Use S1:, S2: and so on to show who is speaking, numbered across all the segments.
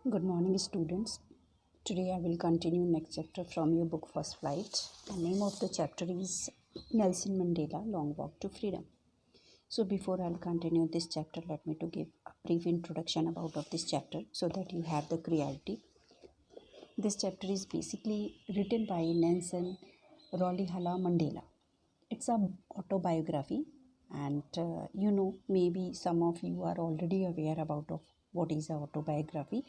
S1: Good morning, students. Today I will continue next chapter from your book First Flight. The name of the chapter is Nelson Mandela Long Walk to Freedom. So before I'll continue this chapter, let me to give a brief introduction about of this chapter so that you have the clarity. This chapter is basically written by Nelson Mandela. It's a autobiography, and maybe some of you are already aware about of what is a autobiography.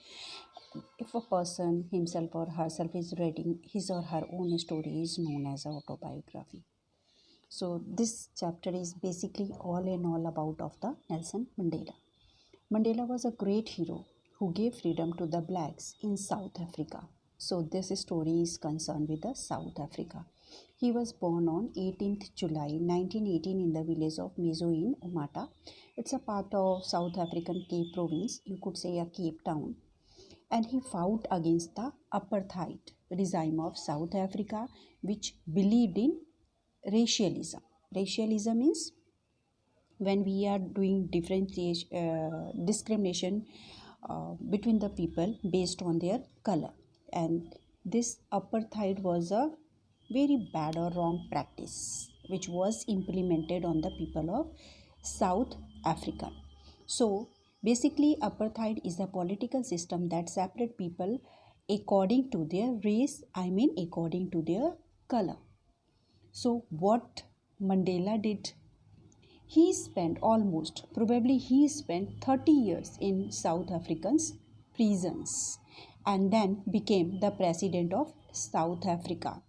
S1: If a person himself or herself is writing his or her own story is known as autobiography. So this chapter is basically all in all about of the Nelson Mandela. Mandela was a great hero who gave freedom to the blacks in South Africa. So this story is concerned with the South Africa. He was born on 18th July 1918 in the village of Mezo in Umata. It's a part of South African Cape Province, you could say a Cape Town, and he fought against the apartheid regime of South Africa, which believed in racialism. Racialism means when we are doing differentiation, discrimination between the people based on their color, and this apartheid was a very bad or wrong practice which was implemented on the people of South Africa. So basically, apartheid is a political system that separates people according to their race, according to their color. So what Mandela did, he spent 30 years in South Africans prisons and then became the president of South Africa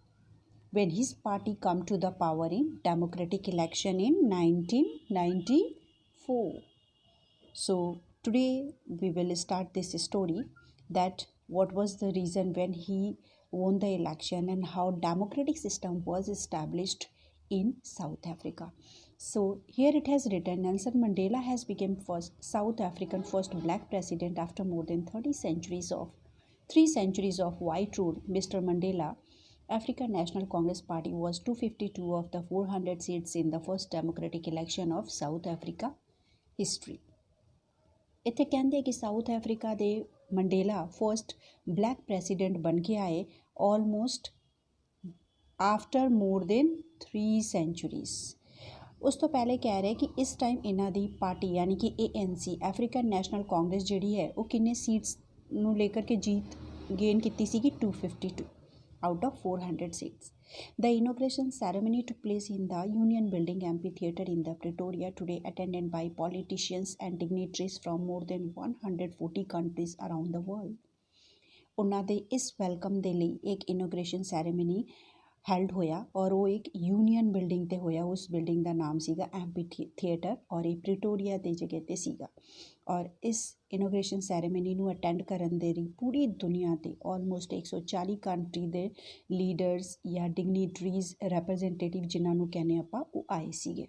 S1: when his party come to the power in democratic election in 1994. So today we will start this story, that what was the reason when he won the election and how democratic system was established in South Africa. So here it has written, Nelson Mandela has become first South African first black president after more than 3 centuries of white rule. Mr. Mandela African National Congress Party was 252 of the 400 seats in the first democratic election of South Africa history. ਇੱਥੇ ਕਹਿੰਦੇ ਕਿ south Africa ਦੇ Mandela first black president ਬਣ ਕੇ ਆਏ almost after more than 3 ਸੈਂਚੁਰੀਜ਼। ਉਸ ਤੋਂ ਪਹਿਲੇ ਕਹਿ ਰਹੇ ਕਿ ਇਸ ਟਾਈਮ ਇਹਨਾਂ ਦੀ ਪਾਰਟੀ ਯਾਨੀ ਕਿ ANC ਅਫਰੀਕਨ ਨੈਸ਼ਨਲ ਕਾਂਗਰਸ ਜਿਹੜੀ ਹੈ ਉਹ ਕਿੰਨੇ ਸੀਟਸ ਨੂੰ ਲੈ ਕੇ ਜੀਤ ਗੇਨ ਕੀਤੀ ਸੀਗੀ 252 out of 400 seats. The inauguration ceremony took place in the Union Building Amphitheatre in the Pretoria today, attended by politicians and dignitaries from more than 140 countries around the world. ਉਹਨਾਂ ਦੇ ਇਸ welcome ਦੇ ਲਈ ਇੱਕ ਇਨੋਗ੍ਰੇਸ਼ਨ ceremony held ਹੋਇਆ ਔਰ ਉਹ ਇੱਕ ਯੂਨੀਅਨ ਬਿਲਡਿੰਗ 'ਤੇ ਹੋਇਆ। ਉਸ ਬਿਲਡਿੰਗ ਦਾ ਨਾਮ ਸੀਗਾ ਐਂਪੀ ਥੀਏਟਰ ਔਰ ਇਹ ਪ੍ਰੀਟੋਰੀਆ ਦੀ ਜਗ੍ਹਾ 'ਤੇ ਸੀਗਾ। ਔਰ ਇਸ ਇਨੋਗ੍ਰੇਸ਼ਨ ਸੈਰੇਮਨੀ ਨੂੰ ਅਟੈਂਡ ਕਰਨ ਦੇ ਲਈ ਪੂਰੀ ਦੁਨੀਆ 'ਤੇ ਆਲਮੋਸਟ 140 ਕੰਟਰੀ ਦੇ ਲੀਡਰਸ ਜਾਂ ਡਿਗਨੀਟਰੀਜ਼ ਰਿਪਰੈਜ਼ੈਂਟੇਟਿਵ ਜਿਨ੍ਹਾਂ ਨੂੰ ਕਹਿੰਦੇ ਆਪਾਂ ਉਹ ਆਏ ਸੀਗੇ।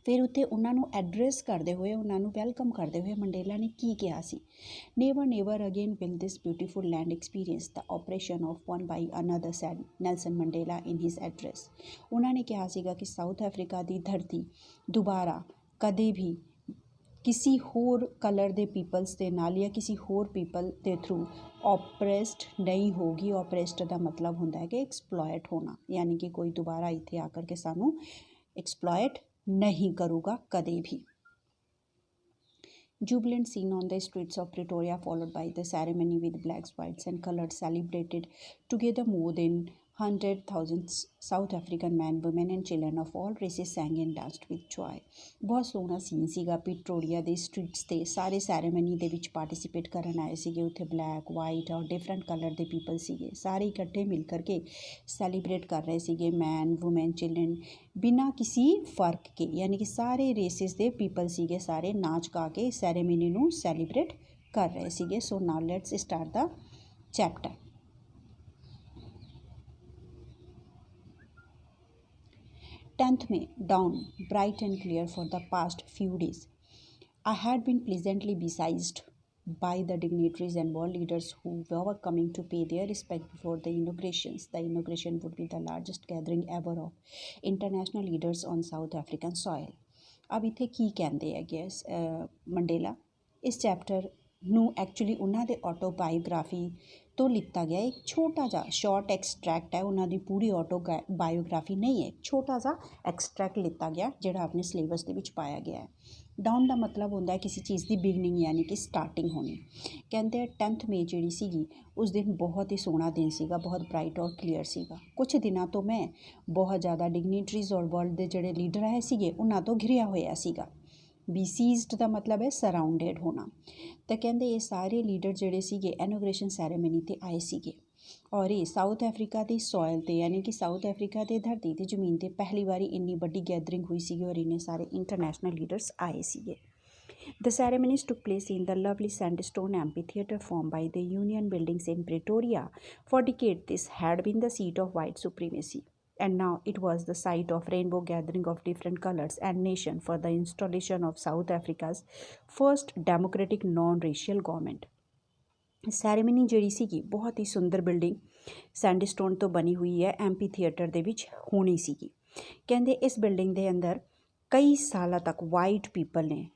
S1: ਫਿਰ ਉੱਥੇ ਉਹਨਾਂ ਨੂੰ ਐਡਰੈਸ ਕਰਦੇ ਹੋਏ, ਉਹਨਾਂ ਨੂੰ ਵੈਲਕਮ ਕਰਦੇ ਹੋਏ ਮੰਡੇਲਾ ਨੇ ਕੀ ਕਿਹਾ ਸੀ, never again will this beautiful land experience the oppression of one by another said Nelson Mandela in his address. ਉਹਨਾਂ ਨੇ ਕਿਹਾ ਸੀਗਾ ਕਿ ਸਾਊਥ ਅਫਰੀਕਾ ਦੀ ਧਰਤੀ ਦੁਬਾਰਾ ਕਦੇ ਵੀ ਕਿਸੇ ਹੋਰ ਕਲਰ ਦੇ ਪੀਪਲਸ ਦੇ ਨਾਲ ਜਾਂ ਕਿਸੇ ਹੋਰ ਪੀਪਲ ਦੇ ਥਰੂ ਓਪਰੈਸਡ ਨਹੀਂ ਹੋਗੀ। ਓਪਰੈਸਡ ਦਾ ਮਤਲਬ ਹੁੰਦਾ ਹੈ ਕਿ ਐਕਸਪਲੋਇਟ ਹੋਣਾ, ਯਾਨੀ ਕਿ ਕੋਈ ਦੁਬਾਰਾ ਇੱਥੇ ਆ ਕਰਕੇ ਸਾਨੂੰ ਐਕਸਪਲੋਇਟ नहीं करूँगा कदे भी। Jubilant scene on the streets of Pretoria followed by the ceremony with blacks, whites and colors celebrated together. More than 100,000 South African men, women and children of all races sang and danced with joy. बहुत सोहना scene सीगा Pretoria ਦੇ streets 'ਤੇ। ਸਾਰੇ ceremony ਦੇ ਵਿੱਚ participate ਕਰਨ ਆਏ ਸੀਗੇ। ਉੱਥੇ ਬਲੈਕ, ਵਾਈਟ ਔਰ ਡਿਫਰੈਂਟ ਕਲਰ ਦੇ ਪੀਪਲ ਸੀਗੇ। ਸਾਰੇ ਇਕੱਠੇ ਮਿਲ ਕਰਕੇ ਸੈਲੀਬ੍ਰੇਟ ਕਰ ਰਹੇ ਸੀਗੇ, ਮੈਨ, ਵੂਮੈਨ, ਚਿਲਡਰਨ, ਬਿਨਾਂ ਕਿਸੇ ਫਰਕ ਕੇ, ਯਾਨੀ ਕਿ ਸਾਰੇ ਰੇਸਿਸ ਦੇ ਪੀਪਲ ਸੀਗੇ। ਸਾਰੇ ਨਾਚ ਗਾ ਕੇ ਸੈਰੇਮਨੀ ਨੂੰ ਸੈਲੀਬ੍ਰੇਟ ਕਰ ਰਹੇ ਸੀਗੇ। So now let's start the chapter. 10th May, dawn, bright and clear for the past few days. I had been pleasantly besieged by the dignitaries and world leaders who were coming to pay their respect before the inaugurations. The inauguration would be the largest gathering ever of international leaders on South African soil. अब इत्थे की कहते हैं gas Mandela इस chapter ਨੂੰ actually ਉਹਨਾਂ ਦੇ autobiography ਤੋਂ ਲਿੱਤਾ ਗਿਆ। ਇੱਕ ਛੋਟਾ ਜਿਹਾ ਸ਼ਾਰਟ ਐਕਸਟਰੈਕਟ ਹੈ, ਉਹਨਾਂ ਦੀ ਪੂਰੀ ਬਾਇਓਗ੍ਰਾਫੀ ਨਹੀਂ ਹੈ, ਛੋਟਾ ਜਿਹਾ ਐਕਸਟਰੈਕਟ ਲਿੱਤਾ ਗਿਆ ਜਿਹੜਾ ਆਪਣੇ ਸਿਲੇਬਸ ਦੇ ਵਿੱਚ ਪਾਇਆ ਗਿਆ ਹੈ। ਡਾਊਨ ਦਾ ਮਤਲਬ ਹੁੰਦਾ ਹੈ ਕਿਸੇ ਚੀਜ਼ ਦੀ ਬਿਗਨਿੰਗ ਯਾਨੀ ਕਿ ਸਟਾਰਟਿੰਗ ਹੋਣੀ। ਕਹਿੰਦੇ 10th ਮਈ ਜਿਹੜੀ ਸੀਗੀ ਉਸ ਦਿਨ ਬਹੁਤ ਹੀ ਸੋਹਣਾ ਦਿਨ ਸੀਗਾ, ਬਹੁਤ ਬਰਾਈਟ ਔਰ ਕਲੀਅਰ ਸੀਗਾ। ਕੁਛ ਦਿਨਾਂ ਤੋਂ ਮੈਂ ਬਹੁਤ ਜ਼ਿਆਦਾ ਡਿਗਨੀਟਰੀਜ਼ ਔਰ ਵਰਲਡ ਦੇ ਜਿਹੜੇ ਲੀਡਰ ਆਏ ਸੀਗੇ ਉਹਨਾਂ ਤੋਂ ਘਿਰਿਆ ਹੋਇਆ ਸੀਗਾ। ਬੀਸੀਜ਼ਡ ਦਾ ਮਤਲਬ ਹੈ ਸਰਾਊਂਡਡ ਹੋਣਾ। ਤਾਂ ਕਹਿੰਦੇ ਇਹ ਸਾਰੇ ਲੀਡਰ ਜਿਹੜੇ ਸੀਗੇ ਇਨੋਗ੍ਰੇਸ਼ਨ ਸੈਰੇਮਨੀ 'ਤੇ ਆਏ ਸੀਗੇ ਔਰ ਇਹ ਸਾਊਥ ਅਫਰੀਕਾ ਦੀ ਸੋਇਲ 'ਤੇ ਯਾਨੀ ਕਿ ਸਾਊਥ ਅਫਰੀਕਾ ਦੇ ਧਰਤੀ 'ਤੇ ਜ਼ਮੀਨ 'ਤੇ ਪਹਿਲੀ ਵਾਰੀ ਇੰਨੀ ਵੱਡੀ ਗੈਦਰਿੰਗ ਹੋਈ ਸੀਗੀ ਔਰ ਇੰਨੇ ਸਾਰੇ ਇੰਟਰਨੈਸ਼ਨਲ ਲੀਡਰਸ ਆਏ ਸੀਗੇ। The ceremonies took place in the lovely sandstone amphitheatre formed by the Union buildings in Pretoria. For decades, this had been the seat of white supremacy, and now it was the site of rainbow gathering of different colors and nation for the installation of South Africa's first democratic non-racial government. Ceremony ਜਿਹੜੀ ਸੀਗੀ ਬਹੁਤ ਹੀ ਸੁੰਦਰ building ਸੈਂਡਸਟੋਨ ਤੋਂ ਬਣੀ ਹੋਈ ਹੈ, ਐਂਪੀ theatre ਦੇ ਵਿੱਚ ਹੋਣੀ ਸੀਗੀ। ਕਹਿੰਦੇ ਇਸ ਬਿਲਡਿੰਗ ਦੇ ਅੰਦਰ ਕਈ ਸਾਲਾਂ ਤੱਕ ਵਾਈਟ ਪੀਪਲ ਨੇ,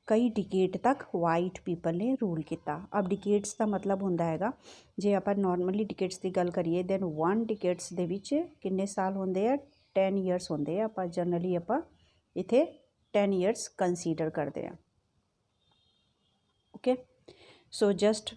S1: ਕਈ ਡਿਕੇਡ ਤੱਕ ਵਾਈਟ ਪੀਪਲ ਨੇ ਰੂਲ ਕੀਤਾ। ਅਬ ਡਿਕੇਡਸ ਦਾ ਮਤਲਬ ਹੁੰਦਾ ਹੈਗਾ, ਜੇ ਆਪਾਂ ਨੋਰਮਲੀ ਡਿਕੇਡਸ ਦੀ ਗੱਲ ਕਰੀਏ ਦੈਨ 1 ਡਿਕੇਡਸ ਦੇ ਵਿੱਚ ਕਿੰਨੇ ਸਾਲ ਹੁੰਦੇ ਆ, 10 ਈਅਰਸ ਹੁੰਦੇ ਆ। ਆਪਾਂ ਜਨਰਲੀ ਆਪਾਂ ਇੱਥੇ 10 ਈਅਰਸ ਕੰਸੀਡਰ ਕਰਦੇ ਹਾਂ। ਓਕੇ, ਸੋ ਜਸਟ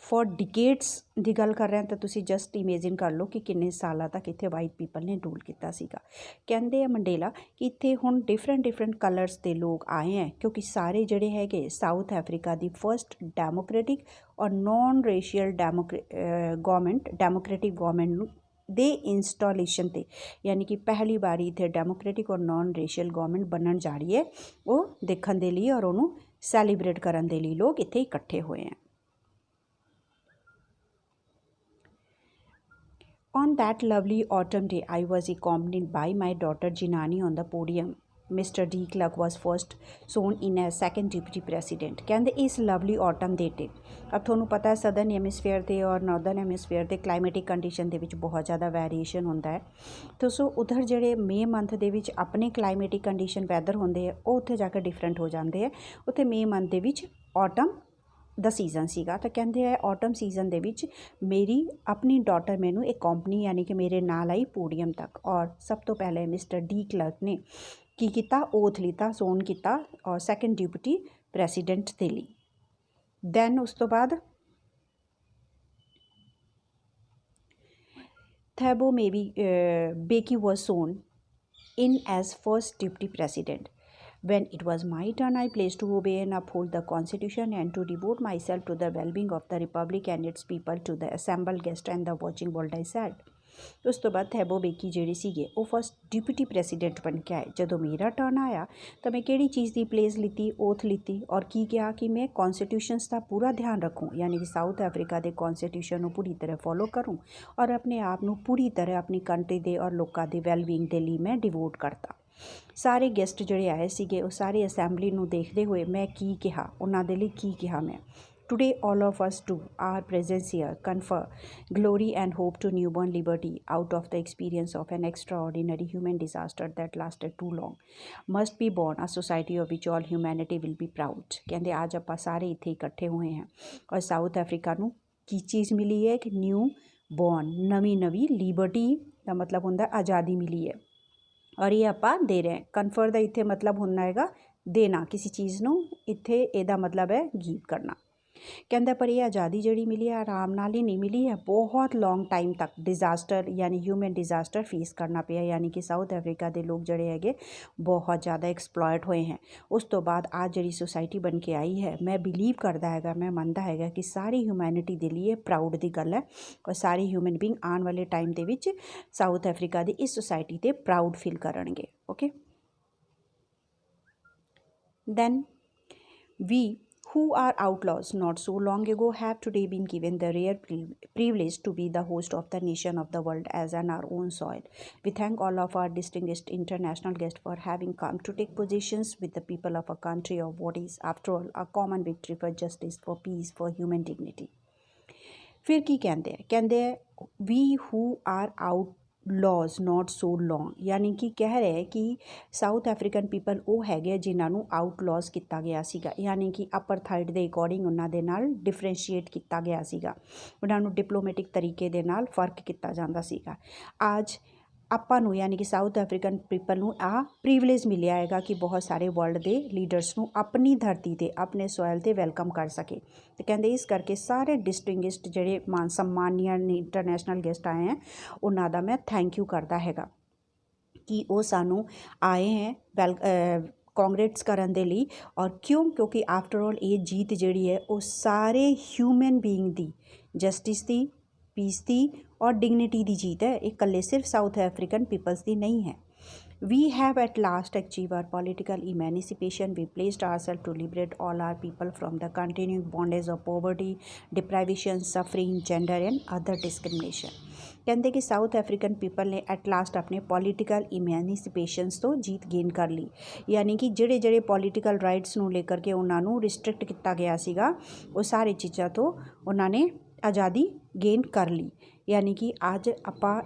S1: ਫॉर ਡਿਕੇਡਸ ਦੀ ਗੱਲ ਕਰ ਰਹੇ ਹਾਂ ਤਾਂ ਤੁਸੀਂ ਜਸਟ ਇਮੇਜਿਨ ਕਰ ਲਓ ਕਿ ਕਿੰਨੇ ਸਾਲਾਂ ਤੱਕ ਇੱਥੇ ਵਾਈਟ ਪੀਪਲ ਨੇ ਰੂਲ ਕੀਤਾ ਸੀਗਾ। ਕਹਿੰਦੇ ਆ ਮੰਡੇਲਾ ਕਿ ਇੱਥੇ ਹੁਣ ਡਿਫਰੈਂਟ ਕਲਰਸ ਦੇ ਲੋਕ ਆਏ ਹੈ ਕਿਉਂਕਿ ਸਾਰੇ ਜਿਹੜੇ ਹੈਗੇ ਸਾਊਥ ਅਫਰੀਕਾ ਦੀ ਫਸਟ ਡੈਮੋਕ੍ਰੈਟਿਕ ਔਰ ਨੋਨ ਰੇਸ਼ੀਅਲ ਡੈਮੋਕ੍ਰੈਟਿਕ ਗਵਰਨਮੈਂਟ ਨੂੰ ਦੇ ਇੰਸਟਾਲੇਸ਼ਨ 'ਤੇ ਯਾਨੀ ਕਿ ਪਹਿਲੀ ਵਾਰੀ ਇੱਥੇ ਡੈਮੋਕ੍ਰੈਟਿਕ ਔਰ ਨੋਨ ਰੇਸ਼ੀਅਲ ਗਵਰਨਮੈਂਟ ਬਣਨ ਜਾ ਰਹੀ ਹੈ, ਉਹ ਦੇਖਣ ਦੇ ਲਈ ਔਰ ਉਹਨੂੰ ਸੈਲੀਬ੍ਰੇਟ ਕਰਨ ਦੇ ਲਈ ਲੋਕ ਇੱਥੇ ਇਕੱਠੇ ਹੋਏ ਹੈ। On that lovely autumn day, I was accompanied by my daughter Jinani on the podium. Mr. D. Clark was first sworn in as second deputy president. ਕਹਿੰਦੇ ਇਸ ਲਵਲੀ ਆਟਮ ਦੇ ਤੇ ਅਬ ਤੁਹਾਨੂੰ ਪਤਾ ਹੈ ਸਦਰਨ ਹੈਮਿਸਫੇਅਰ ਤੇ ਔਰ ਨਾਰਦਰਨ ਹੈਮਿਸਫੇਅਰ ਤੇ ਕਲਾਈਮੇਟਿਕ ਕੰਡੀਸ਼ਨ ਦੇ ਵਿੱਚ ਬਹੁਤ ਜ਼ਿਆਦਾ ਵੇਰੀਏਸ਼ਨ ਹੁੰਦਾ ਹੈ। ਤਾਂ ਸੋ ਉਧਰ ਜਿਹੜੇ ਮਈ ਮੰਥ ਦੇ ਵਿੱਚ ਆਪਣੇ ਕਲਾਈਮੇਟਿਕ ਕੰਡੀਸ਼ਨ ਵੈਦਰ ਹੁੰਦੇ ਆ ਉਹ ਉੱਥੇ ਜਾ ਕੇ ਡਿਫਰੈਂਟ ਹੋ ਜਾਂਦੇ ਆ। ਉੱਥੇ ਮਈ ਮੰਥ ਦੇ ਵਿੱਚ ਆਟਮ ਦਾ ਸੀਜ਼ਨ ਸੀਗਾ। ਤਾਂ ਕਹਿੰਦੇ ਹੈ ਆਟਮ ਸੀਜ਼ਨ ਦੇ ਵਿੱਚ ਮੇਰੀ ਆਪਣੀ ਡਾਟਰ ਮੈਨੂੰ ਇੱਕ ਕੰਪਨੀ ਯਾਨੀ ਕਿ ਮੇਰੇ ਨਾਲ ਆਈ ਪੋਡੀਅਮ ਤੱਕ ਔਰ ਸਭ ਤੋਂ ਪਹਿਲੇ ਮਿਸਟਰ ਡੀ ਕਲਰਕ ਨੇ ਕੀ ਕੀਤਾ, ਓਥ ਲਿੱਤਾ, ਸੋਨ ਕੀਤਾ ਔਰ ਸੈਕੰਡ ਡਿਪਟੀ ਪ੍ਰੈਸੀਡੈਂਟ ਦੇ ਲਈ। ਦੈਨ ਉਸ ਤੋਂ ਬਾਅਦ Thabo Mbeki was sworn in as first deputy president. When it was my turn, I pledged to obey and uphold the constitution and to devote myself to the well-being of the republic and its people, to the assembled guests and the watching world, I said. ਉਸ ਤੋਂ ਬਾਅਦ Thabo Becky ਜਿਹੜੇ ਸੀਗੇ ਉਹ first deputy president ਬਣ ਕੇ ਆਏ। ਜਦੋਂ ਮੇਰਾ ਟਰਨ ਆਇਆ ਤਾਂ ਮੈਂ ਕਿਹੜੀ ਚੀਜ਼ ਦੀ ਪਲੇਸ ਲਿੱਤੀ, ਓਥ ਲਿੱਤੀ ਔਰ ਕੀ ਕਿਹਾ ਕਿ ਮੈਂ ਕੌਨਸਟੀਟਿਊਸ਼ਨਸ ਦਾ ਪੂਰਾ ਧਿਆਨ ਰੱਖੂੰ ਯਾਨੀ ਕਿ ਸਾਊਥ ਅਫਰੀਕਾ ਦੇ ਕੌਨਸਟੀਟਿਊਸ਼ਨ ਨੂੰ ਪੂਰੀ ਤਰ੍ਹਾਂ ਫੋਲੋ ਕਰੂੰ ਔਰ ਆਪਣੇ ਆਪ ਨੂੰ ਪੂਰੀ ਤਰ੍ਹਾਂ ਆਪਣੀ ਕੰਟਰੀ ਦੇ ਔਰ ਲੋਕਾਂ ਦੇ ਵੈਲਬੀਇੰਗ ਦੇ ਲਈ ਮੈਂ ਡਿਵੋਟ ਕਰਤਾ। ਸਾਰੇ ਗੈਸਟ ਜਿਹੜੇ ਆਏ ਸੀਗੇ ਉਹ ਸਾਰੇ ਅਸੈਂਬਲੀ ਨੂੰ ਦੇਖਦੇ ਹੋਏ ਮੈਂ ਕੀ ਕਿਹਾ, ਉਹਨਾਂ ਦੇ ਲਈ ਕੀ ਕਿਹਾ ਮੈਂ। Today, all of us do. Our presence here confer glory and hope to newborn liberty out of the experience of an extraordinary human disaster that lasted too long. Must be born a society of which all humanity will be proud. ਕਹਿੰਦੇ ਅੱਜ ਆਪਾਂ ਸਾਰੇ ਇੱਥੇ ਇਕੱਠੇ ਹੋਏ ਹਾਂ ਔਰ south Africa ਨੂੰ ਕੀ ਚੀਜ਼ ਮਿਲੀ ਹੈ ਕਿ ਨਿਊ ਬੋਰਨ, ਨਵੀਂ ਲਿਬਰਟੀ ਦਾ ਮਤਲਬ ਹੁੰਦਾ ਆਜ਼ਾਦੀ ਮਿਲੀ ਹੈ ਔਰ ਇਹ ਆਪਾਂ ਦੇ ਰਹੇ ਹਾਂ। ਕਨਫਰ ਦਾ ਇੱਥੇ ਮਤਲਬ ਹੁੰਦਾ ਹੈਗਾ ਦੇਣਾ ਕਿਸੇ ਚੀਜ਼ ਨੂੰ, ਇੱਥੇ ਇਹਦਾ ਮਤਲਬ ਹੈ ਗਿਵ ਕਰਨਾ। ਕਹਿੰਦਾ ਪਰ ਇਹ ਆਜ਼ਾਦੀ ਜਿਹੜੀ ਮਿਲੀ ਹੈ ਆਰਾਮ ਨਾਲ ਹੀ ਨਹੀਂ ਮਿਲੀ ਹੈ, ਬਹੁਤ ਲੌਂਗ ਟਾਈਮ ਤੱਕ ਡਿਜ਼ਾਸਟਰ ਯਾਨੀ ਹਿਊਮਨ ਡਿਜ਼ਾਸਟਰ ਫੇਸ ਕਰਨਾ ਪਿਆ ਯਾਨੀ ਕਿ ਸਾਊਥ ਅਫਰੀਕਾ ਦੇ ਲੋਕ ਜਿਹੜੇ ਹੈਗੇ ਬਹੁਤ ਜ਼ਿਆਦਾ ਐਕਸਪਲੋਇਟ ਹੋਏ ਹੈ। ਉਸ ਤੋਂ ਬਾਅਦ ਆ ਜਿਹੜੀ ਸੁਸਾਇਟੀ ਬਣ ਕੇ ਆਈ ਹੈ ਮੈਂ ਬਿਲੀਵ ਕਰਦਾ ਹੈਗਾ, ਮੈਂ ਮੰਨਦਾ ਹੈਗਾ ਕਿ ਸਾਰੀ ਹਿਊਮੈਨਿਟੀ ਦੇ ਲਈ ਇਹ ਪ੍ਰਾਊਡ ਦੀ ਗੱਲ ਹੈ ਔਰ ਸਾਰੇ ਹਿਊਮਨ ਬੀਇੰਗ ਆਉਣ ਵਾਲੇ ਟਾਈਮ ਦੇ ਵਿੱਚ ਸਾਊਥ ਅਫਰੀਕਾ ਦੀ ਇਸ ਸੁਸਾਇਟੀ 'ਤੇ ਪ੍ਰਾਊਡ ਫੀਲ ਕਰਨਗੇ। Okay, then we who are outlaws not so long ago have today been given the rare privilege to be the host of the nation of the world as on our own soil. We thank all of our distinguished international guests for having come to take positions with the people of a country of what is, after all, a common victory for justice, for peace, for human dignity. ਫਿਰ ਕੀ ਕਹਿੰਦੇ ਆ, ਕਹਿੰਦੇ we who are ਲੌਜ਼ note ਸੋ ਲੌਂਗ, ਯਾਨੀ ਕਿ ਕਹਿ ਰਹੇ ਕਿ south African people ਉਹ ਹੈਗੇ ਜਿਨ੍ਹਾਂ ਨੂੰ ਆਊਟਲੌਜ਼ ਕੀਤਾ ਗਿਆ ਸੀਗਾ, ਯਾਨੀ ਕਿ ਅਪਰਥਾਈਡ ਦੇ ਅਕੋਰਡਿੰਗ ਉਹਨਾਂ ਦੇ ਨਾਲ ਡਿਫਰੈਂਸ਼ੀਏਟ ਕੀਤਾ ਗਿਆ ਸੀਗਾ, ਉਹਨਾਂ ਨੂੰ ਡਿਪਲੋਮੈਟਿਕ ਤਰੀਕੇ ਦੇ ਨਾਲ ਫਰਕ ਕੀਤਾ ਜਾਂਦਾ ਸੀਗਾ। ਅੱਜ ਆਪਾਂ ਨੂੰ ਯਾਨੀ ਕਿ ਸਾਊਥ ਅਫਰੀਕਨ ਪੀਪਲ ਨੂੰ ਆਹ ਪ੍ਰੀਵਿਲੇਜ ਮਿਲਿਆ ਹੈਗਾ ਕਿ ਬਹੁਤ ਸਾਰੇ ਵਰਲਡ ਦੇ ਲੀਡਰਸ ਨੂੰ ਆਪਣੀ ਧਰਤੀ 'ਤੇ ਆਪਣੇ ਸੋਇਲ 'ਤੇ ਵੈਲਕਮ ਕਰ ਸਕੇ। ਅਤੇ ਕਹਿੰਦੇ ਇਸ ਕਰਕੇ ਸਾਰੇ ਡਿਸਟਿੰਗਿਸ਼ਡ ਜਿਹੜੇ ਸਨਮਾਨੀय ਇੰਟਰਨੈਸ਼ਨਲ ਗੈਸਟ ਆਏ ਹੈ ਉਹਨਾਂ ਦਾ ਮੈਂ ਥੈਂਕ ਯੂ ਕਰਦਾ ਹੈਗਾ ਕਿ ਉਹ ਸਾਨੂੰ ਆਏ ਹੈ ਕਾਂਗਰੇਟਸ ਕਰਨ ਦੇ ਲਈ। ਔਰ ਕਿਉਂਕਿ ਆਫਟਰ ਆਲ ਇਹ ਜੀਤ ਜਿਹੜੀ ਹੈ ਉਹ ਸਾਰੇ ਹਿਊਮਨ ਬੀਇੰਗ ਦੀ ਜਸਟਿਸ ਦੀ, ਪੀਸ ਦੀ ਔਰ ਡਿਗਨਿਟੀ ਦੀ ਜੀਤ ਹੈ, ਇਹ ਇਕੱਲੇ ਸਿਰਫ ਸਾਊਥ ਅਫਰੀਕਨ ਪੀਪਲਸ ਦੀ ਨਹੀਂ ਹੈ। We have at last achieved our political emancipation. We placed ourselves to liberate all our people from the continuing bondage of poverty, deprivation, suffering, gender and other discrimination. ਕਹਿੰਦੇ ਕਿ south African people ਨੇ at last ਆਪਣੇ political ਇਮੈਨੀਸੀਪੇਸ਼ਨਸ ਤੋਂ ਜੀਤ gain ਕਰ ਲਈ, ਯਾਨੀ ਕਿ ਜਿਹੜੇ ਪੋਲੀਟੀਕਲ ਰਾਈਟਸ ਨੂੰ ਲੈ ਕਰਕੇ ਉਹਨਾਂ ਨੂੰ ਰਿਸਟ੍ਰਿਕਟ ਕੀਤਾ ਗਿਆ ਸੀਗਾ ਉਹ ਸਾਰੇ ਚੀਜ਼ਾਂ ਤੋਂ ਉਹਨਾਂ ਨੇ ਆਜ਼ਾਦੀ ਗੇਨ ਕਰ ਲਈ। ਯਾਨੀ ਕਿ ਅੱਜ ਆਪਾਂ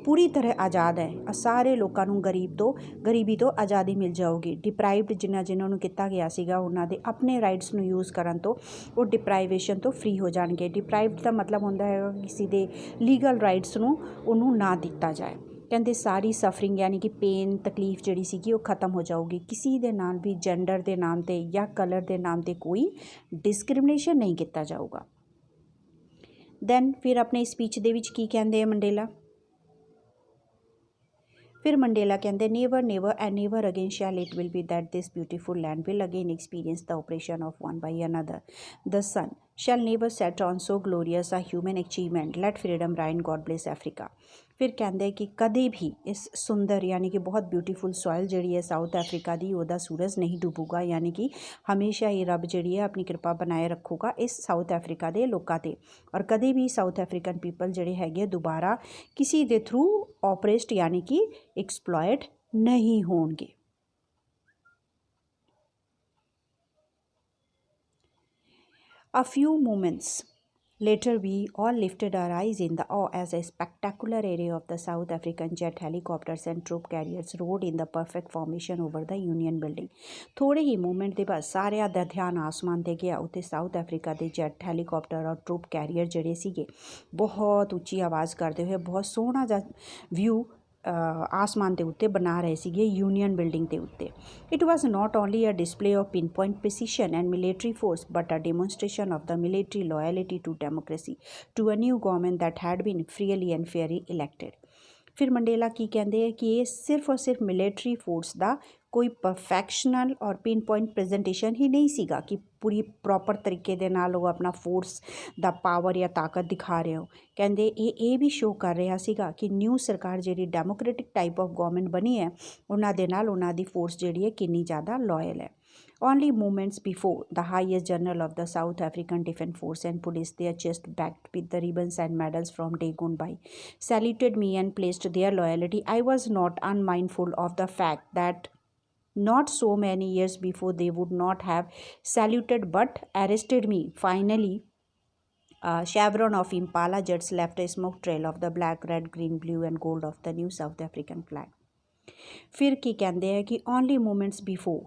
S1: ਪੂਰੀ ਤਰ੍ਹਾਂ ਆਜ਼ਾਦ ਹੈ, ਸਾਰੇ ਲੋਕਾਂ ਨੂੰ ਗਰੀਬੀ ਤੋਂ ਆਜ਼ਾਦੀ ਮਿਲ ਜਾਊਗੀ। ਡਿਪਰਾਈਵਡ ਜਿਨ੍ਹਾਂ ਨੂੰ ਕੀਤਾ ਗਿਆ ਸੀਗਾ ਉਹਨਾਂ ਦੇ ਆਪਣੇ ਰਾਈਟਸ ਨੂੰ ਯੂਜ਼ ਕਰਨ ਤੋਂ ਉਹ ਡਿਪਰਾਈਵੇਸ਼ਨ ਤੋਂ ਫਰੀ ਹੋ ਜਾਣਗੇ। ਡਿਪਰਾਈਵਡ ਦਾ ਮਤਲਬ ਹੁੰਦਾ ਹੈ ਕਿਸੇ ਦੇ ਲੀਗਲ ਰਾਈਟਸ ਨੂੰ ਉਹਨੂੰ ਨਾ ਦਿੱਤਾ ਜਾਏ। ਕਹਿੰਦੇ ਸਾਰੀ ਸਫਰਿੰਗ ਯਾਨੀ ਕਿ ਪੇਨ ਤਕਲੀਫ ਜਿਹੜੀ ਸੀਗੀ ਉਹ ਖ਼ਤਮ ਹੋ ਜਾਊਗੀ। ਕਿਸੇ ਦੇ ਨਾਲ ਵੀ ਜੈਂਡਰ ਦੇ ਨਾਮ 'ਤੇ ਜਾਂ ਕਲਰ ਦੇ ਨਾਮ 'ਤੇ ਕੋਈ ਡਿਸਕ੍ਰਿਮੀਨੇਸ਼ਨ ਨਹੀਂ ਕੀਤਾ ਜਾਊਗਾ। ਦੈਨ ਫਿਰ ਆਪਣੇ ਸਪੀਚ ਦੇ ਵਿੱਚ ਕੀ ਕਹਿੰਦੇ ਆ ਮੰਡੇਲਾ? ਫਿਰ ਮੰਡੇਲਾ ਕਹਿੰਦੇ never and never again shall it will be that this beautiful land will again experience the oppression of one by another. The sun shall never set on so glorious a human achievement. Let freedom reign. God bless Africa. ਫਿਰ ਕਹਿੰਦੇ ਕਿ ਕਦੇ ਵੀ ਇਸ ਸੁੰਦਰ ਯਾਨੀ ਕਿ ਬਹੁਤ beautiful soil ਜਿਹੜੀ ਹੈ ਸਾਊਥ ਅਫਰੀਕਾ ਦੀ ਉਹਦਾ ਸੂਰਜ ਨਹੀਂ ਡੁੱਬੂਗਾ, ਯਾਨੀ ਕਿ ਹਮੇਸ਼ਾ ਹੀ ਰੱਬ ਜਿਹੜੀ ਹੈ ਆਪਣੀ ਕਿਰਪਾ ਬਣਾਏ ਰੱਖੂਗਾ ਇਸ ਸਾਊਥ ਅਫਰੀਕਾ ਦੇ ਲੋਕਾਂ 'ਤੇ। ਔਰ ਕਦੇ ਵੀ ਸਾਊਥ ਅਫਰੀਕਨ ਪੀਪਲ ਜਿਹੜੇ ਹੈਗੇ ਦੁਬਾਰਾ ਕਿਸੇ ਦੇ ਥਰੂ ਓਪਰੇਸਡ ਯਾਨੀ ਕਿ ਐਕਸਪਲੋਇਟ ਨਹੀਂ ਹੋਣਗੇ। A few moments later, we all lifted our eyes in the awe as a spectacular array of the South African jet helicopters and troop carriers rode in the perfect formation over the Union building. थोड़े ही moment के बाद सारिया दा ध्यान आसमान ते गया। उत्ते साउथ अफ्रीका के जैट हैलीकॉप्टर और ट्रूप कैरियर जड़े सीगे बहुत उच्ची आवाज़ करते हुए बहुत सोहना जा व्यू आसमान के उत्ते बना रहे सीगे यूनियन बिल्डिंग के उत्ते। It was not only a display of pin point precision and military force but a demonstration of the military loyalty to democracy to a new government that had been freely and fairly elected. फिर Mandela की कहते हैं कि ये सिर्फ और सिर्फ military force का कोई परफैक्शनल और पिन पॉइंट प्रेजेंटेशन ही नहीं सीगा कि पूरी प्रॉपर तरीके दे नाल वो अपना फोर्स दा पावर या ताकत दिखा रहे हो। कहते ये भी शो कर रहा सीगा कि न्यू सरकार जी डेमोक्रेटिक टाइप ऑफ गवर्नमेंट बनी है उन्होंने दी फोर्स जी है कितनी ज़्यादा लॉयल है। Only moments before, the highest general of the South African Defence Force and Police, their chest backed with the ribbons and medals from day gone by, saluted me and placed their loyalty. I was not unmindful of the fact that not so many years before they would not have saluted but arrested me. Finally, a chevron of Impala jets left a smoke trail of the black, red, green, blue and gold of the new South African flag. फिर की कहते हैं कि only moments before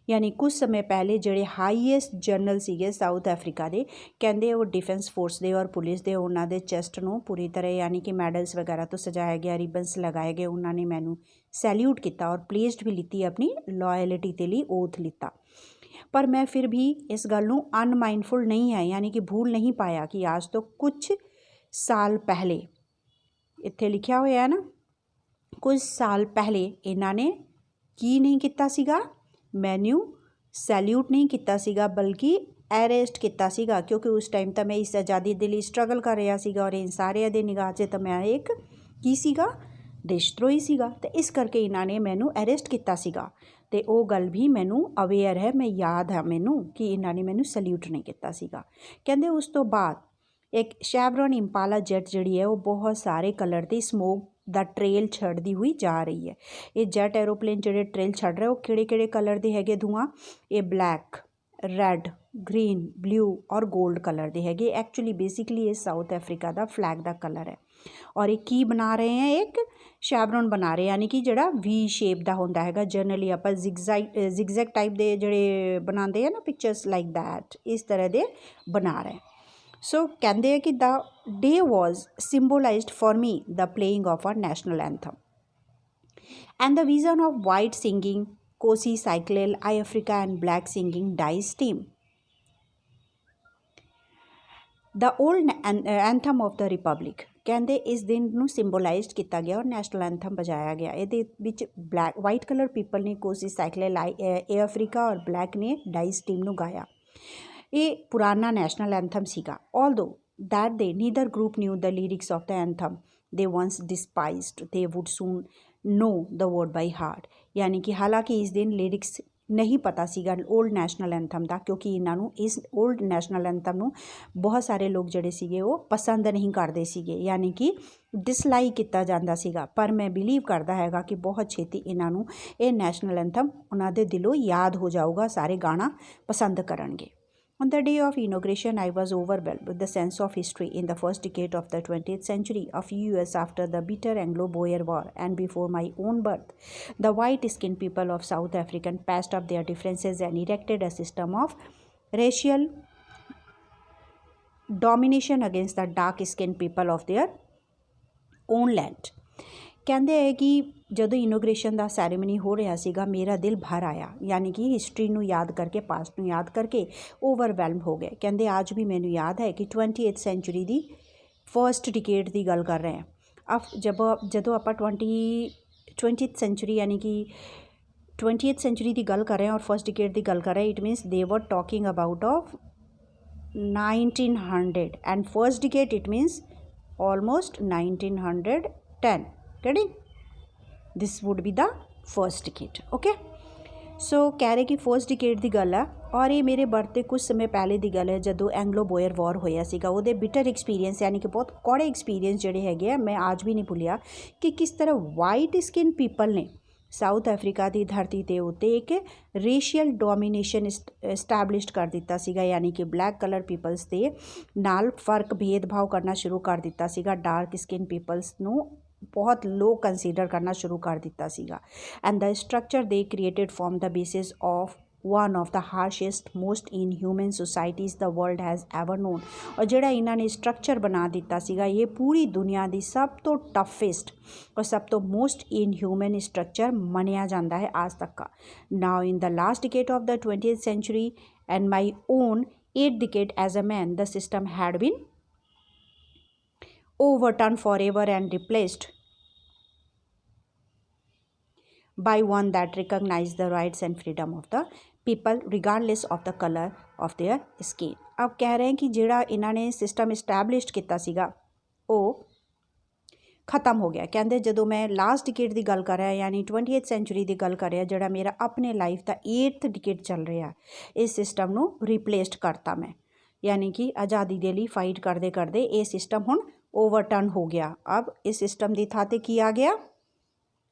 S1: यानी कुछ समय पहले ਜਿਹੜੇ ਹਾਈਐਸਟ ਜਨਰਲ ਸੀਗੇ ਸਾਊਥ ਅਫਰੀਕਾ ਦੇ ਕਹਿੰਦੇ ਉਹ ਡਿਫੈਂਸ ਫੋਰਸ ਦੇ ਔਰ ਪੁਲਿਸ ਦੇ ਉਹਨਾਂ ਦੇ ਚੈਸਟ ਨੂੰ ਪੂਰੀ ਤਰ੍ਹਾਂ ਯਾਨੀ ਕਿ ਮੈਡਲਸ ਵਗੈਰਾ ਤੋਂ ਸਜਾਇਆ ਗਿਆ, ਰਿਬਨਸ ਲਗਾਏ ਗਏ, ਉਹਨਾਂ ਨੇ ਮੈਨੂੰ ਸੈਲਿਊਟ ਕੀਤਾ ਔਰ ਪਲੇਸਡ ਵੀ ਲਿੱਤੀ ਆਪਣੀ ਲਾਇਲਟੀ ਦੇ ਲਈ ਓਥ ਲਿੱਤਾ। ਪਰ ਮੈਂ ਫਿਰ ਵੀ ਇਸ ਗੱਲ ਨੂੰ ਅਨਮਾਈਂਡਫੁਲ ਨਹੀਂ ਹੈ ਯਾਨੀ ਕਿ ਭूल नहीं पाया कि आज तो कुछ साल पहले ਇੱਥੇ ਲਿਖਿਆ ਹੋਇਆ ਹੈ ਨਾ ਕੁਝ ਸਾਲ ਪਹਿਲੇ ਇਹਨਾਂ ਨੇ ਕੀ ਨਹੀਂ ਕੀਤਾ ਸੀਗਾ, मैनू सैल्यूट नहीं किया सीगा बल्कि अरेस्ट किया सीगा क्योंकि उस टाइम तो मैं इस आज़ादी के लिए स्ट्रगल कर रहा सीगा और इन सारे दे निगाह से तो मैं एक की सीगा देशद्रोही सीगा तो इस करके इन्होंने मैनू अरेस्ट किया सीगा तो वो गल भी मैनू अवेयर है, मैं याद है मैनू कि इन्होंने मैनू सैल्यूट नहीं किया सीगा। कहते उस तो बाद एक शैवरॉन इंपाला जैट जी है वो बहुत सारे कलर की स्मोक ਦਾ ਟ੍ਰੇਲ ਛੱਡਦੀ ਹੋਈ ਜਾ ਰਹੀ ਹੈ। ਇਹ ਜੈਟ ਐਰੋਪਲੇਨ ਜਿਹੜੇ ਟ੍ਰੇਲ ਛੱਡ ਰਹੇ ਉਹ ਕਿਹੜੇ ਕਲਰ ਦੇ ਹੈਗੇ ਧੂਆਂ? ਇਹ ਬਲੈਕ, ਰੈੱਡ, ਗ੍ਰੀਨ, ਬਲੂ ਔਰ ਗੋਲਡ ਕਲਰ ਦੇ ਹੈਗੇ। ਐਕਚੁਅਲੀ ਬੇਸਿਕਲੀ ਇਹ ਸਾਊਥ ਅਫਰੀਕਾ ਦਾ ਫਲੈਗ ਦਾ ਕਲਰ ਹੈ। ਔਰ ਇਹ ਕੀ ਬਣਾ ਰਹੇ ਹੈ, ਇੱਕ ਸ਼ੈਵਰੋਨ ਬਣਾ ਰਹੇ, ਯਾਨੀ ਕਿ ਜਿਹੜਾ ਵੀ ਸ਼ੇਪ ਦਾ ਹੁੰਦਾ ਹੈਗਾ। ਜਨਰਲੀ ਆਪਾਂ ਜ਼ਿਗਜ਼ੈਗ ਟਾਈਪ ਦੇ ਜਿਹੜੇ ਬਣਾਉਂਦੇ ਆ ਨਾ ਪਿਕਚਰਸ, ਲਾਈਕ ਦੈਟ, ਇਸ ਤਰ੍ਹਾਂ ਦੇ ਬਣਾ ਰਹੇ। ਸੋ ਕਹਿੰਦੇ ਆ ਕਿ the day was symbolized for me the playing of our national anthem and the vision of white singing Kosi Cyclel, I Africa and black singing Dice team. The old anthem of the Republic, ਕਹਿੰਦੇ ਇਸ ਦਿਨ ਨੂੰ ਸਿੰਬੋਲਾਈਜ਼ਡ ਕੀਤਾ ਗਿਆ ਔਰ national anthem ਵਜਾਇਆ ਗਿਆ। ਇਹਦੇ ਵਿੱਚ ਬਲੈਕ ਵਾਈਟ ਕਲਰ ਪੀਪਲ ਨੇ ਕੋਸੀ ਸਾਈਕਲੇਲ ਏ ਅਫਰੀਕਾ ਔਰ ਬਲੈਕ ਨੇ ਡਾਈਸ ਟੀਮ ਨੂੰ ਗਾਇਆ। ਇਹ ਪੁਰਾਣਾ ਨੈਸ਼ਨਲ ਐਂਥਮ ਸੀਗਾ। Although that they neither group knew the lyrics of the anthem they once despised, they would soon know the word by heart। यानी कि हालांकि इस दिन लिरिक्स नहीं पता ਸੀਗਾ ओल्ड ਨੈਸ਼ਨਲ ਐਂਥਮ ਦਾ, ਕਿਉਂਕਿ ਇਹਨਾਂ ਨੂੰ ਇਸ ओल्ड ਨੈਸ਼ਨਲ ਐਂਥਮ ਨੂੰ ਬਹੁਤ ਸਾਰੇ ਲੋਕ ਜਿਹੜੇ ਸੀਗੇ ਉਹ ਪਸੰਦ ਨਹੀਂ ਕਰਦੇ ਸੀਗੇ, ਯਾਨੀ ਕਿ ਡਿਸਲਾਈਕ ਕੀਤਾ ਜਾਂਦਾ ਸੀਗਾ। ਪਰ ਮੈਂ ਬਿਲੀਵ ਕਰਦਾ ਹੈਗਾ ਕਿ ਬਹੁਤ ਛੇਤੀ ਇਹਨਾਂ ਨੂੰ ਇਹ ਨੈਸ਼ਨਲ ਐਂਥਮ ਉਹਨਾਂ ਦੇ ਦਿਲੋਂ ਯਾਦ ਹੋ ਜਾਊਗਾ, ਸਾਰੇ ਗਾਣਾ ਪਸੰਦ ਕਰਨਗੇ। On the day of inauguration, I was overwhelmed with the sense of history in the first decade of the 20th century, a few years after the bitter Anglo-Boer War and before my own birth. The white-skinned people of South Africa patched up their differences and erected a system of racial domination against the dark-skinned people of their own land। ਕਹਿੰਦੇ ਹੈ ਕਿ ਜਦੋਂ ਇਨੋਗ੍ਰੇਸ਼ਨ ਦਾ ceremony ਹੋ ਰਿਹਾ ਸੀਗਾ, ਮੇਰਾ ਦਿਲ ਭਰ ਆਇਆ, ਯਾਨੀ ਕਿ ਹਿਸਟਰੀ ਨੂੰ ਯਾਦ ਕਰਕੇ, ਪਾਸਟ ਨੂੰ ਯਾਦ ਕਰਕੇ ਓਵਰਵੈਲਮ ਹੋ ਗਏ। ਕਹਿੰਦੇ ਅੱਜ ਵੀ ਮੈਨੂੰ ਯਾਦ ਹੈ ਕਿ 20th ਸੈਂਚੁਰੀ ਦੀ ਫਸਟ ਡਿਕੇਡ ਦੀ ਗੱਲ ਕਰ ਰਹੇ ਹਾਂ। ਜਦੋਂ ਆਪਾਂ 20th ਸੈਂਚੁਰੀ ਯਾਨੀ ਕਿ 20th ਸੈਂਚੁਰੀ ਦੀ ਗੱਲ ਕਰ ਰਹੇ ਹਾਂ ਔਰ ਫਸਟ ਡਿਕੇਡ ਦੀ ਗੱਲ ਕਰ ਰਹੇ, it means they were talking about of 1900 and first decade it means almost 1910। getting this would be the first decade। okay, so ਕਹਿ ਰਹੇ ਕਿ ਫਸਟ ਡਿਕੇਡ ਦੀ ਗੱਲ ਆ ਔਰ ਇਹ ਮੇਰੇ ਬਰਥ ਦੇ ਕੁਝ ਸਮੇਂ ਪਹਿਲੇ ਦੀ ਗੱਲ ਹੈ, ਜਦੋਂ ਐਂਗਲੋ ਬੋਇਰ ਵਾਰ ਹੋਇਆ ਸੀਗਾ। ਉਹਦੇ ਬਿਟਰ ਐਕਸਪੀਰੀਅੰਸ ਯਾਨੀ ਕਿ ਬਹੁਤ ਕੌੜੇ ਐਕਸਪੀਰੀਅੰਸ ਜਿਹੜੇ ਹੈਗੇ ਆ, ਮੈਂ ਅੱਜ ਵੀ ਨਹੀਂ ਭੁੱਲਿਆ ਕਿ ਕਿਸ ਤਰ੍ਹਾਂ ਵਾਈਟ ਸਕਿਨ ਪੀਪਲ ਨੇ ਸਾਊਥ ਅਫਰੀਕਾ ਦੀ ਧਰਤੀ ਦੇ ਉੱਤੇ ਇੱਕ ਰੇਸ਼ੀਅਲ ਡੋਮੀਨੇਸ਼ਨ ਇਸਟੈਬਲਿਸ਼ਡ ਕਰ ਦਿੱਤਾ ਸੀਗਾ, ਯਾਨੀ ਕਿ ਬਲੈਕ ਕਲਰ ਪੀਪਲਸ ਦੇ ਨਾਲ ਫਰਕ ਭੇਦਭਾਵ ਕਰਨਾ ਸ਼ੁਰੂ ਕਰ ਦਿੱਤਾ ਸੀਗਾ। ਡਾਰਕ ਸਕਿਨ ਪੀਪਲਸ ਨੂੰ ਬਹੁਤ ਲੋ ਕੰਸੀਡਰ ਕਰਨਾ ਸ਼ੁਰੂ ਕਰ ਦਿੱਤਾ ਸੀਗਾ। And the structure they created form the basis of one of the harshest most inhuman societies the world has ever known। ਔਰ ਜਿਹੜਾ ਇਹਨਾਂ ਨੇ ਸਟਰਕਚਰ ਬਣਾ ਦਿੱਤਾ ਸੀਗਾ, ਇਹ ਪੂਰੀ ਦੁਨੀਆ ਦੀ ਸਭ ਤੋਂ ਟਫੈਸਟ ਔਰ ਸਭ ਤੋਂ ਮੋਸਟ ਇਨਹਿਊਮਨ ਸਟਰਕਚਰ ਮੰਨਿਆ ਜਾਂਦਾ ਹੈ ਅੱਜ ਤੱਕ का। Now in the last decade of the 20th century and my own 8th decade as a man, the system had been overturned forever and replaced by one that recognized the rights and freedom of the people regardless of the color of their skin। अब कह रहे हैं कि ਜਿਹੜਾ ਇਹਨਾਂ ਨੇ system established ਕੀਤਾ ਸੀਗਾ ਉਹ ख़त्म हो गया। ਕਹਿੰਦੇ ਜਦੋਂ ਮੈਂ ਲਾਸਟ ਡਿਕੇਡ ਦੀ ਗੱਲ ਕਰ ਰਿਹਾ, ਯਾਨੀ 20th ਸੈਂਚੁਰੀ ਦੀ ਗੱਲ ਕਰ ਰਿਹਾ, ਜਿਹੜਾ ਮੇਰਾ ਆਪਣੇ ਲਾਈਫ ਦਾ 8th ਡਿਕੇਡ ਚੱਲ ਰਿਹਾ, ਇਸ ਸਿਸਟਮ ਨੂੰ ਰਿਪਲੇਸਡ ਕਰਤਾ ਮੈਂ, यानी कि आज़ादी के लिए फाइट करते करते ये सिस्टम हुण ओवरटर्न हो गया। अब इस सिस्टम की थां ते की आ गया,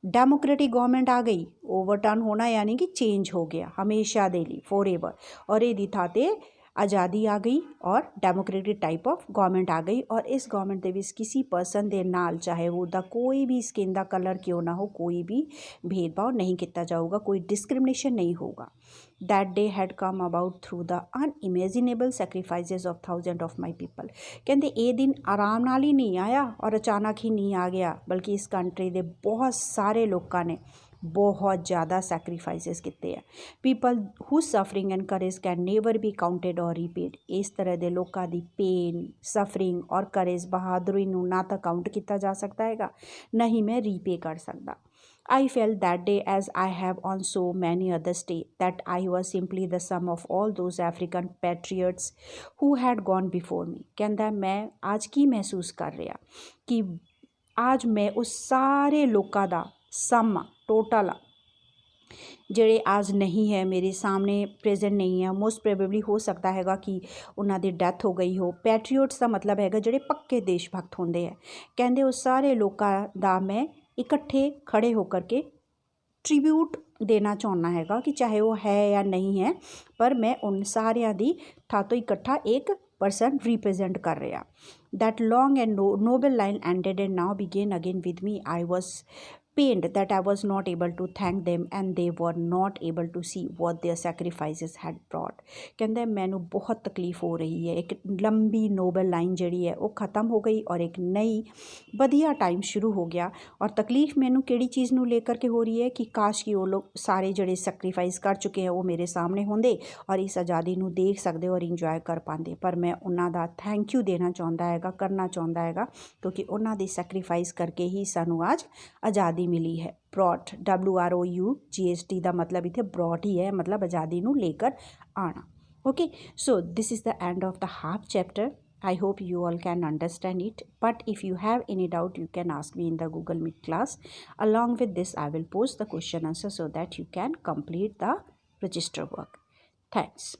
S1: डेमोक्रेटिक गवर्नमेंट आ गई। ओवरटर्न होना यानी कि चेंज हो गया हमेशा दे लिए, फॉर एवर। और ये थां ते आज़ादी आ गई और डेमोक्रेटिक टाइप ऑफ गवर्नमेंट आ गई। और इस गवर्नमेंट के किसी पर्सन के नाल चाहे वो दा कोई भी स्किन का कलर क्यों ना हो, कोई भी भेदभाव नहीं किया जाऊगा, कोई डिस्क्रिमिनेशन नहीं होगा। That day had come about through the unimaginable सैक्रीफाइसेस of thousand of my people. कहते ये दिन आराम नाल ही नहीं आया और अचानक ही नहीं आ गया, बल्कि इस कंट्री के बहुत सारे लोगों ने बहुत ज़्यादा सैक्रीफाइसेस किए हैं। People who suffering and courage can never be counted और रीपेड। इस तरह के लोगों की पेन, सफरिंग और करेज, बहादुरी नूं ना तो काउंट किया जा सकता है, ना ही मैं रीपे कर सकता। I felt that day, as I have on so many others day, that I was simply the sum of all those African patriots who had gone before me। कहता मैं आज की महसूस कर रहा कि आज मैं उस सारे लोगों का सम टोटल ਜਿਹੜੇ आज नहीं है मेरे सामने, प्रेजेंट नहीं है। मोस्ट प्रोबेबली हो सकता है कि उन्होंने डैथ हो गई हो। पैट्रीओट्स का मतलब है ਜਿਹੜੇ पक्के देशभक्त होंगे है। कहते उस सारे लोगों का मैं इकट्ठे खड़े होकर के ਟ੍ਰਿਬਿਊਟ ਦੇਣਾ ਚਾਹੁੰਦਾ ਹੈਗਾ ਕਿ ਚਾਹੇ ਉਹ ਹੈ ਜਾਂ ਨਹੀਂ ਹੈ, ਪਰ ਮੈਂ ਉਨ ਸਾਰਿਆਂ ਦੀ ਥਾਤੋਂ ਇਕੱਠਾ ਇੱਕ ਪਰਸਨ ਰਿਪਰੈਜ਼ੈਂਟ ਕਰ ਰਿਹਾ। That long and noble line ended and now began again with me. I was pained that I was not able to thank them and they were not able to see what their sacrifices had brought। ਕਹਿੰਦਾ ਮੈਨੂੰ ਬਹੁਤ ਤਕਲੀਫ ਹੋ ਰਹੀ ਹੈ, ਇੱਕ ਲੰਬੀ Nobel line ਜਿਹੜੀ ਹੈ ਉਹ ख़त्म ਹੋ ਗਈ ਔਰ ਇੱਕ ਨਈ ਵਧੀਆ ਟਾਈਮ ਸ਼ੁਰੂ ਹੋ ਗਿਆ। ਔਰ ਤਕਲੀਫ ਮੈਨੂੰ ਕਿਹੜੀ ਚੀਜ਼ ਨੂੰ ਲੈ ਕਰਕੇ ਹੋ ਰਹੀ ਹੈ ਕਿ ਕਾਸ਼ ਕਿ ਉਹ ਲੋਕ ਸਾਰੇ ਜਿਹੜੇ ਸੈਕਰੀਫਾਈਸ ਕਰ ਚੁੱਕੇ ਹੈ ਉਹ ਮੇਰੇ ਸਾਹਮਣੇ ਹੁੰਦੇ ਔਰ ਇਸ ਆਜ਼ਾਦੀ ਨੂੰ ਦੇਖ ਸਕਦੇ ਔਰ ਇੰਜੋਏ ਕਰ ਪਾਉਂਦੇ। ਪਰ ਮੈਂ ਉਹਨਾਂ ਦਾ ਥੈਂਕ ਯੂ ਦੇਣਾ ਚਾਹੁੰਦਾ ਹੈਗਾ, ਕਰਨਾ ਚਾਹੁੰਦਾ ਹੈਗਾ, ਕਿਉਂਕਿ ਉਹਨਾਂ ਦੀ ਸੈਕਰੀਫਾਈਸ ਕਰਕੇ ਹੀ ਸਾਨੂੰ ਅੱਜ ਆਜ਼ਾਦੀ ਮਿਲੀ ਹੈ। ਬ੍ਰੌਟ, WROUGHT ਦਾ ਮਤਲਬ ਇੱਥੇ ਬ੍ਰੌਟ ਹੀ ਹੈ, ਮਤਲਬ ਆਜ਼ਾਦੀ ਨੂੰ ਲੈ ਕਰ ਆਉਣਾ। Okay, so this is the end of the half chapter. I hope you all can understand it, but if you have any doubt you can ask me in the Google Meet class. Along with this I will post the question answer so that you can complete the register work. Thanks.